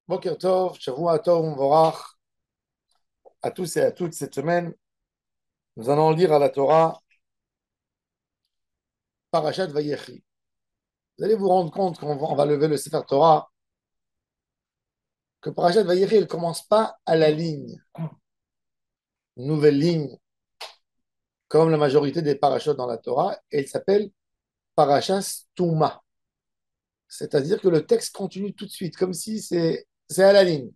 Boker Tov, Shavua Tov, Mvorach, à tous et à toutes cette semaine. Nous allons lire à la Torah Parashat Vayechi. Vous allez vous rendre compte quand on va lever le Sefer Torah que Parashat Vayechi, elle ne commence pas à la ligne, une nouvelle ligne, comme la majorité des parachutes dans la Torah. Elle s'appelle Parashat Touma. C'est-à-dire que le texte continue tout de suite, comme si c'est à la ligne.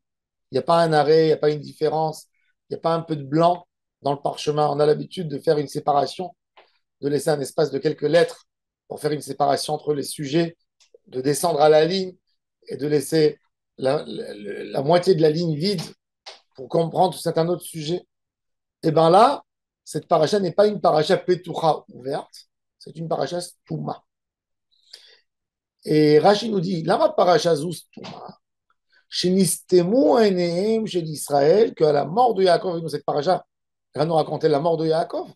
Il n'y a pas un arrêt, il n'y a pas une différence, il n'y a pas un peu de blanc dans le parchemin. On a l'habitude de faire une séparation, de laisser un espace de quelques lettres pour faire une séparation entre les sujets, de descendre à la ligne et de laisser la moitié de la ligne vide pour comprendre tout un autre sujet. Et bien là, cette paracha n'est pas une paracha Petucha ouverte, c'est une paracha Stouma. Et Rashi nous dit, lama paracha zou Stouma, shenistemu enehem chez Israël, qu'à la mort de Yaakov, et nous cette paracha, elle va nous raconter la mort de Yaakov.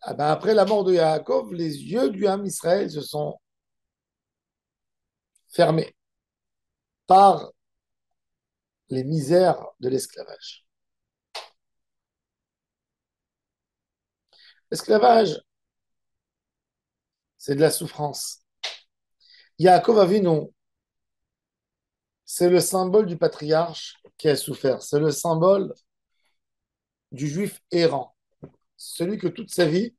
Ah ben après la mort de Yaakov, les yeux du Ham Israël se sont fermés par les misères de l'esclavage. L'esclavage, c'est de la souffrance. Yaakov Avinu, c'est le symbole du patriarche qui a souffert. C'est le symbole du juif errant. Celui que toute sa vie,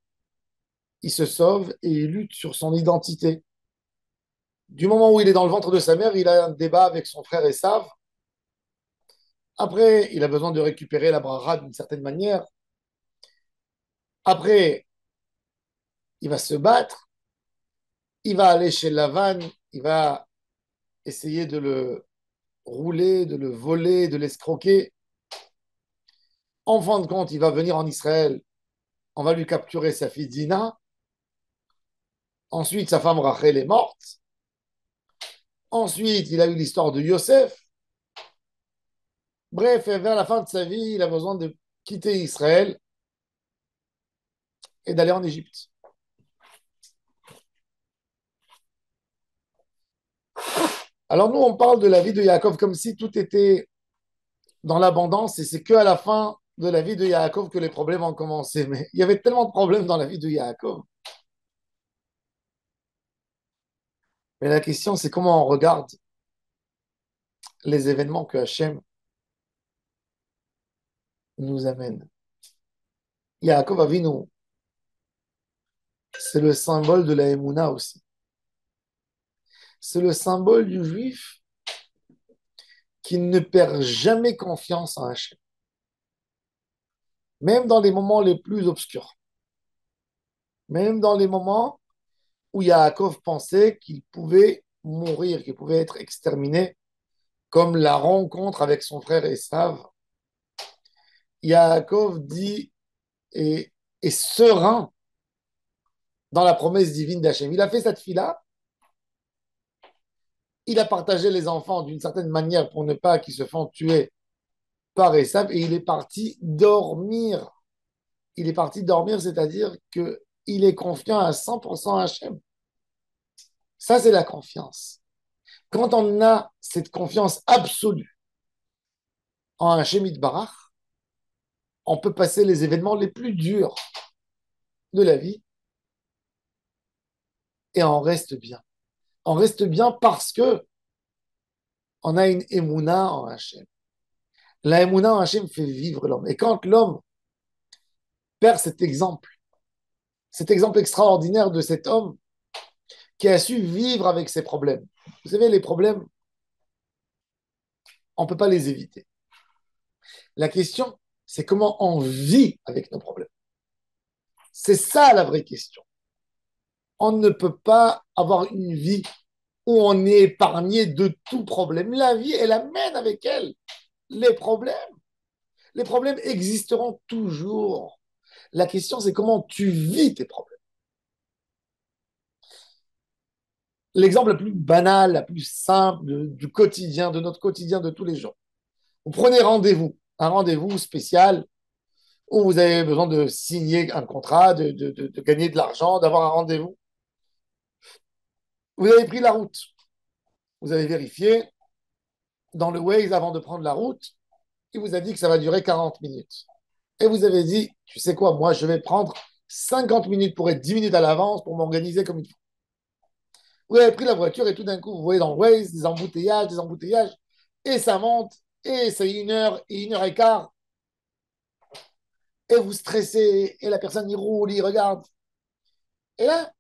il se sauve et il lutte sur son identité. Du moment où il est dans le ventre de sa mère, il a un débat avec son frère Esav. Après, il a besoin de récupérer la bracha d'une certaine manière. Après, il va se battre. Il va aller chez Lavan. Il va essayer de le rouler, de le voler, de l'escroquer. En fin de compte, il va venir en Israël. On va lui capturer sa fille Dina. Ensuite, sa femme Rachel est morte. Ensuite, il a eu l'histoire de Yosef. Bref, vers la fin de sa vie, il a besoin de quitter Israël et d'aller en Égypte. Alors nous, on parle de la vie de Yaakov comme si tout était dans l'abondance et c'est que à la fin de la vie de Yaakov que les problèmes ont commencé. Mais il y avait tellement de problèmes dans la vie de Yaakov. Mais la question, c'est comment on regarde les événements que Hachem nous amène. Yaakov Avinu, c'est le symbole de la Emouna aussi. C'est le symbole du juif qui ne perd jamais confiance en Hachem, même dans les moments les plus obscurs, même dans les moments où Yaakov pensait qu'il pouvait mourir, qu'il pouvait être exterminé, comme la rencontre avec son frère Esav. Yaakov dit et est serein dans la promesse divine d'Hachem. Il a fait cette fille-là, il a partagé les enfants d'une certaine manière pour ne pas qu'ils se font tuer par Esav et il est parti dormir. Il est parti dormir, c'est-à-dire qu'il est confiant à 100% à Hachem. Ça, c'est la confiance. Quand on a cette confiance absolue en Hachem Itbarach, on peut passer les événements les plus durs de la vie et on reste bien. On reste bien parce que on a une émouna en Hachem. La émouna en Hachem fait vivre l'homme. Et quand l'homme perd cet exemple extraordinaire de cet homme qui a su vivre avec ses problèmes. Vous savez, les problèmes, on ne peut pas les éviter. La question, c'est comment on vit avec nos problèmes. C'est ça la vraie question. On ne peut pas avoir une vie où on est épargné de tout problème. La vie, elle amène avec elle les problèmes. Les problèmes existeront toujours. La question, c'est comment tu vis tes problèmes. L'exemple le plus banal, le plus simple du quotidien, de notre quotidien de tous les jours. Vous prenez rendez-vous, un rendez-vous spécial où vous avez besoin de signer un contrat, de gagner de l'argent, d'avoir un rendez-vous. Vous avez pris la route, vous avez vérifié, dans le Waze avant de prendre la route, il vous a dit que ça va durer 40 minutes. Et vous avez dit, tu sais quoi, moi je vais prendre 50 minutes pour être 10 minutes à l'avance pour m'organiser comme il faut. Vous avez pris la voiture et tout d'un coup, vous voyez dans le Waze des embouteillages, et ça monte, et c'est 1 heure et 1 heure et quart, et vous stressez, et la personne, il roule, il regarde. Et là,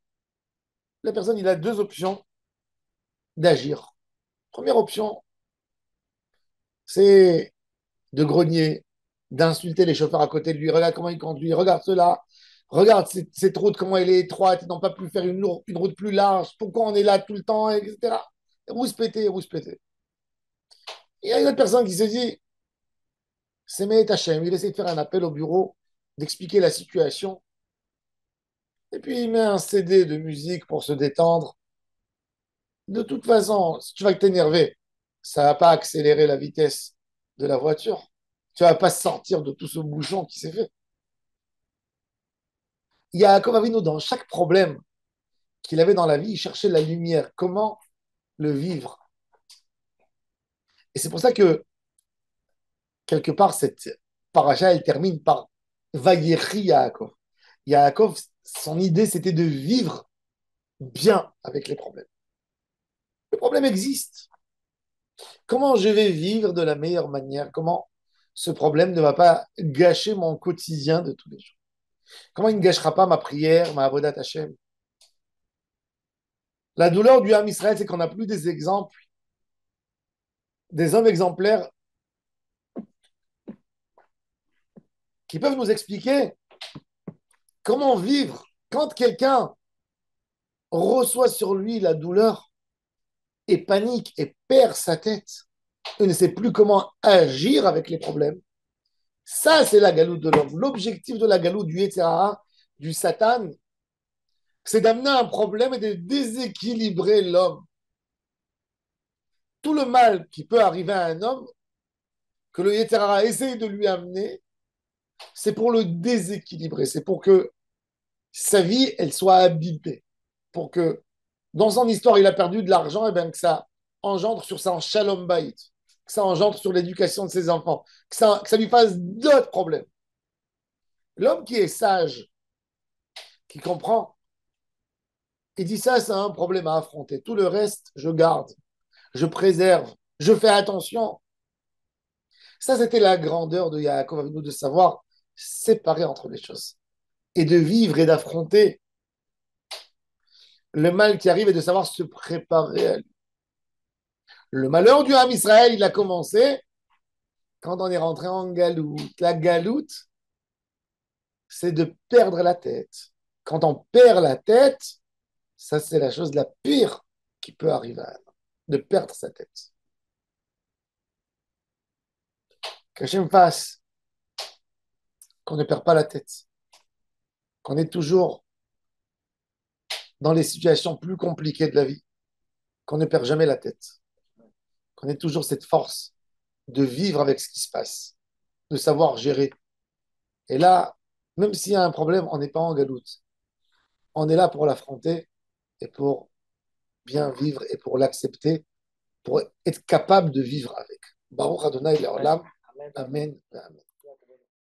la personne, il a deux options d'agir. Première option, c'est de grogner, d'insulter les chauffeurs à côté de lui. Regarde comment il conduit, regarde cela, regarde cette route, comment elle est étroite, ils n'ont pas pu faire une route plus large, pourquoi on est là tout le temps, etc. Rouspéter, rouspéter. Il y a une autre personne qui se dit, c'est Mehet Hachem, il essaie de faire un appel au bureau, d'expliquer la situation, et puis il met un CD de musique pour se détendre. De toute façon, si tu vas t'énerver, ça ne va pas accélérer la vitesse de la voiture. Tu ne vas pas sortir de tout ce bouchon qui s'est fait. Il y a Yaakov Avinu, dans chaque problème qu'il avait dans la vie, il cherchait la lumière. Comment le vivre? Et c'est pour ça que, quelque part, cette paracha, elle termine par Vayechi Yaakov. Yaakov, son idée, c'était de vivre bien avec les problèmes. Le problème existe. Comment je vais vivre de la meilleure manière? Comment ce problème ne va pas gâcher mon quotidien de tous les jours? Comment il ne gâchera pas ma prière, ma avodat Hashem? La douleur du Ham Israël, c'est qu'on n'a plus des exemples, des hommes exemplaires qui peuvent nous expliquer comment vivre quand quelqu'un reçoit sur lui la douleur et panique et perd sa tête et ne sait plus comment agir avec les problèmes. Ça, c'est la galoute de l'homme. L'objectif de la galoute du Yetzirah, du Satan, c'est d'amener un problème et de déséquilibrer l'homme. Tout le mal qui peut arriver à un homme, que le Yetzirah essaye de lui amener, c'est pour le déséquilibrer. C'est pour que sa vie, elle soit abîmée. Pour que, dans son histoire, il a perdu de l'argent, et bien que ça engendre sur sa shalom bayit, que ça engendre sur l'éducation de ses enfants, que ça lui fasse d'autres problèmes. L'homme qui est sage, qui comprend, il dit ça, c'est un problème à affronter. Tout le reste, je garde, je préserve, je fais attention. Ça, c'était la grandeur de Yaakov Avinu, de savoir séparer entre les choses et de vivre et d'affronter le mal qui arrive et de savoir se préparer à lui. Le malheur du Ham Israël, il a commencé quand on est rentré en galoute. La galoute, c'est de perdre la tête. Quand on perd la tête, ça, c'est la chose la pire qui peut arriver à un homme, de perdre sa tête. Qu'Hachem fasse qu'on ne perd pas la tête, qu'on est toujours dans les situations plus compliquées de la vie, qu'on ne perd jamais la tête, qu'on ait toujours cette force de vivre avec ce qui se passe, de savoir gérer. Et là, même s'il y a un problème, on n'est pas en galoute. On est là pour l'affronter et pour bien vivre et pour l'accepter, pour être capable de vivre avec. Baruch Adonai Leolam. Amen. Amen.